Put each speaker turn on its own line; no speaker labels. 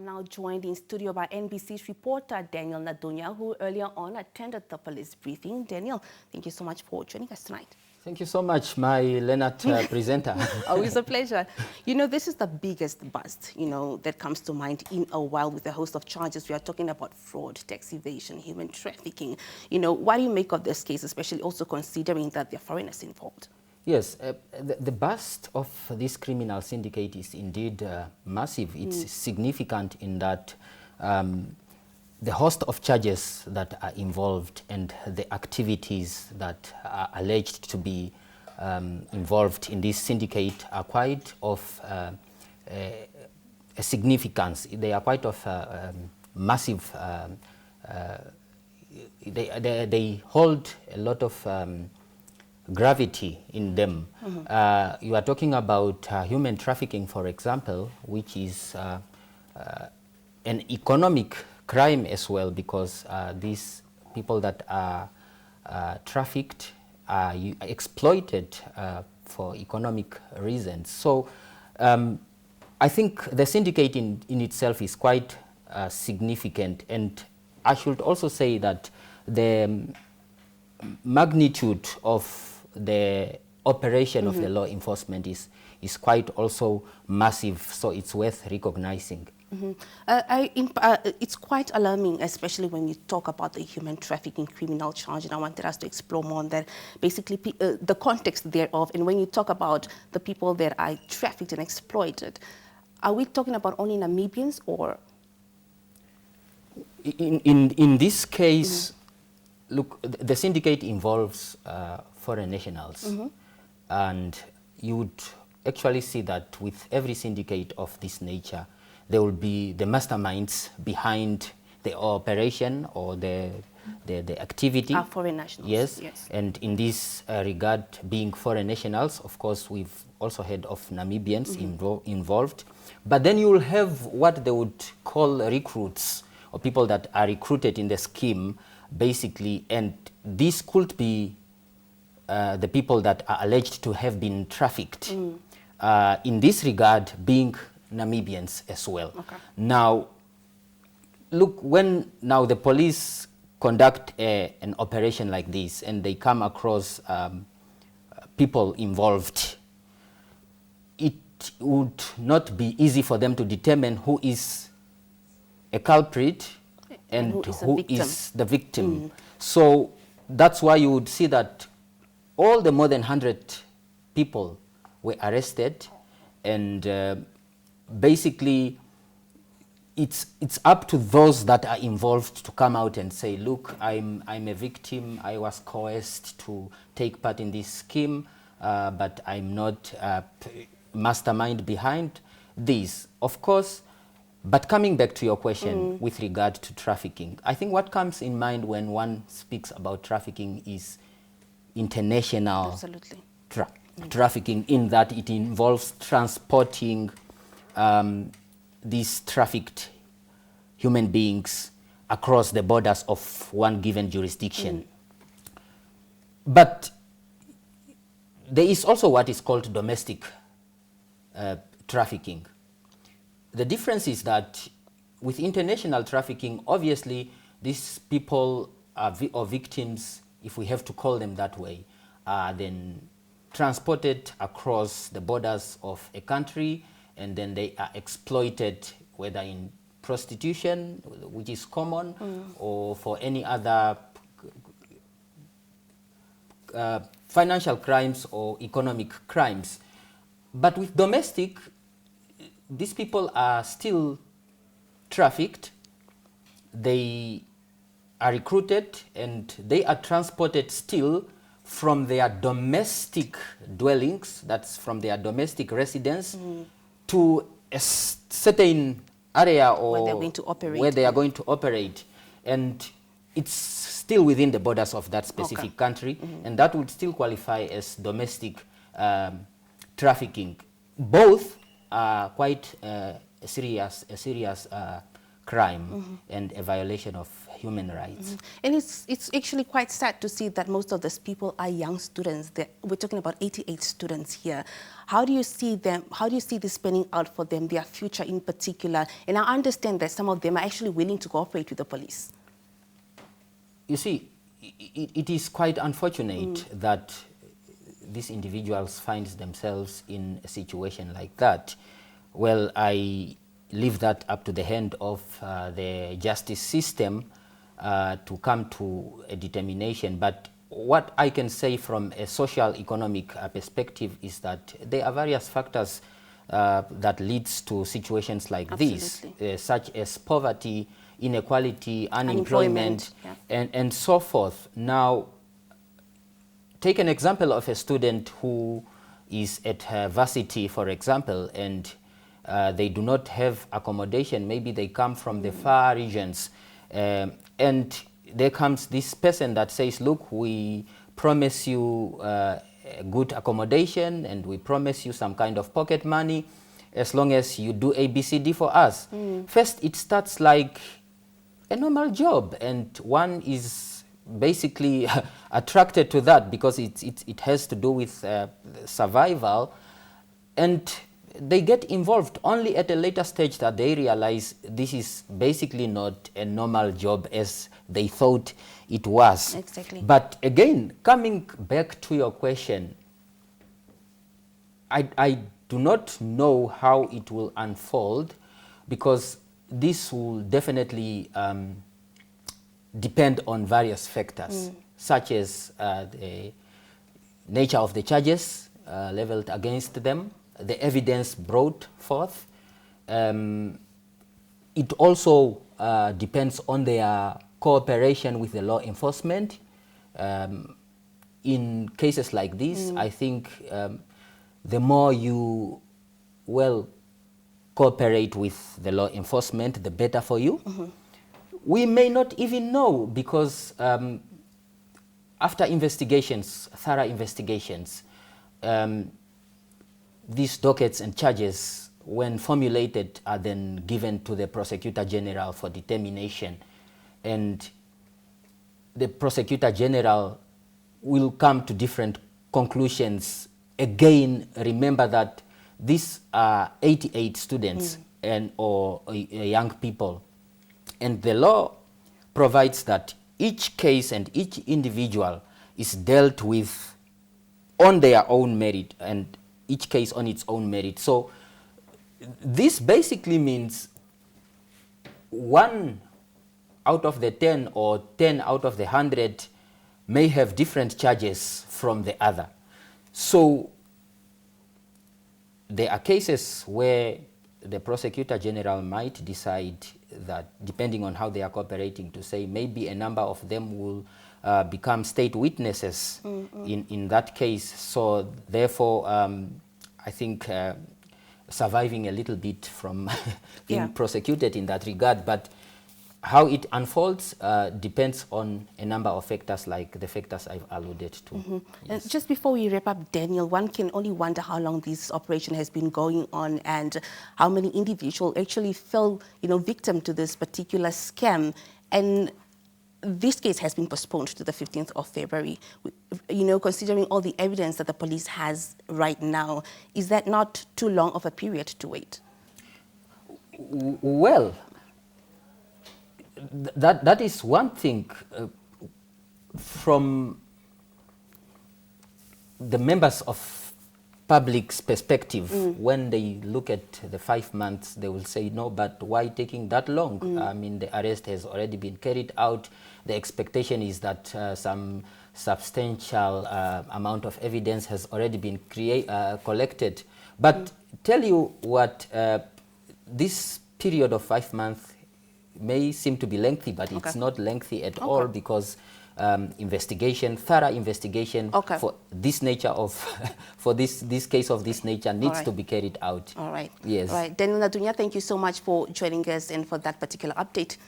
Now joined in studio by NBC's reporter Daniel Nadunya, who earlier on attended the police briefing. Daniel, thank you so much for joining us tonight.
Thank you so much, my Leonard presenter.
Always a pleasure. You know, this is the biggest bust, that comes to mind in a while with a host of charges. We are talking about fraud, tax evasion, human trafficking. What do you make of this case, especially also considering that there are foreigners involved?
Yes, the bust of this criminal syndicate is indeed massive. It's significant in that the host of charges that are involved and the activities that are alleged to be involved in this syndicate are quite of a significance. They are quite of massive, they hold a lot of gravity in them. You are talking about human trafficking, for example, which is an economic crime as well, because these people that are trafficked are exploited for economic reasons. So I think the syndicate in itself is quite significant, and I should also say that the magnitude of the operation of the law enforcement is quite also massive, so it's worth recognizing.
It's quite alarming, especially when you talk about the human trafficking criminal charge, and I wanted us to explore more on that, basically the context thereof. And when you talk about the people that are trafficked and exploited, are we talking about only Namibians, or?
In this case, look, the syndicate involves foreign nationals, and you would actually see that with every syndicate of this nature, there will be the masterminds behind the operation or the activity.
Are foreign nationals.
Yes. And in this regard, being foreign nationals, of course, we've also heard of Namibians involved. But then you will have what they would call recruits, or people that are recruited in the scheme, basically, and this could be the people that are alleged to have been trafficked. In this regard, being Namibians as well.
Okay.
Now, look, when now the police conduct an operation like this and they come across people involved, it would not be easy for them to determine who is a culprit and who is the victim. So that's why you would see that all the more than 100 people were arrested, and basically it's up to those that are involved to come out and say, look, I'm a victim, I was coerced to take part in this scheme, but I'm not mastermind behind this. Of course, but coming back to your question with regard to trafficking, I think what comes in mind when one speaks about trafficking is international trafficking, in that it involves transporting these trafficked human beings across the borders of one given jurisdiction. But there is also what is called domestic trafficking. The difference is that with international trafficking, obviously these people are or victims, if we have to call them that way, are then transported across the borders of a country, and then they are exploited, whether in prostitution, which is common, or for any other financial crimes or economic crimes. But with domestic, these people are still trafficked, they are recruited, and they are transported still from their domestic dwellings, that's from their domestic residence, to a certain area or where they are going to operate. And it's still within the borders of that specific country, and that would still qualify as domestic trafficking. Both are quite a serious crime and a violation of human rights.
And it's actually quite sad to see that most of these people are young students. We're talking about 88 students here. How do you see them, how do you see this panning out for them, their future in particular? And I understand that some of them are actually willing to cooperate with the police.
You see, it is quite unfortunate that these individuals find themselves in a situation like that. Well, I leave that up to the hand of the justice system to come to a determination. But what I can say from a social economic perspective is that there are various factors that leads to situations like this, such as poverty, inequality, unemployment, and so forth. Now, take an example of a student who is at varsity, for example, and they do not have accommodation. Maybe they come from the far regions, and there comes this person that says, look, we promise you good accommodation and we promise you some kind of pocket money as long as you do ABCD for us. First, it starts like a normal job, and one is basically attracted to that because it has to do with survival, and they get involved only at a later stage that they realize this is basically not a normal job as they thought it was.
Exactly.
But again, coming back to your question, I do not know how it will unfold, because this will definitely depend on various factors, such as the nature of the charges leveled against them, the evidence brought forth. It also depends on their cooperation with the law enforcement. In cases like this, I think the more you cooperate with the law enforcement, the better for you. We may not even know, because after investigations, thorough investigations, these dockets and charges, when formulated, are then given to the Prosecutor General for determination. And the Prosecutor General will come to different conclusions. Again, remember that these are 88 students or young people. And the law provides that each case and each individual is dealt with on their own merit, and each case on its own merit. So this basically means 1 out of the 10 or 10 out of the 100 may have different charges from the other. So there are cases where the Prosecutor General might decide that, depending on how they are cooperating, to say maybe a number of them will become state witnesses in that case. So therefore, I think surviving a little bit from being prosecuted in that regard. But how it unfolds depends on a number of factors, like the factors I've alluded to.
Yes. Just before we wrap up, Daniel, one can only wonder how long this operation has been going on and how many individuals actually fell, victim to this particular scam. And this case has been postponed to the 15th of February. Considering all the evidence that the police has right now, is that not too long of a period to wait?
Well, that is one thing. From the members of public's perspective, when they look at the 5 months, they will say, no, but why taking that long? I mean, the arrest has already been carried out. The expectation is that some substantial amount of evidence has already been collected. But tell you what, this period of 5 months may seem to be lengthy, but it's not lengthy at all, because thorough investigation for this nature of, for this case of this nature needs to be carried out.
All right.
Yes.
All right. Daniel Nadunya, thank you so much for joining us and for that particular update.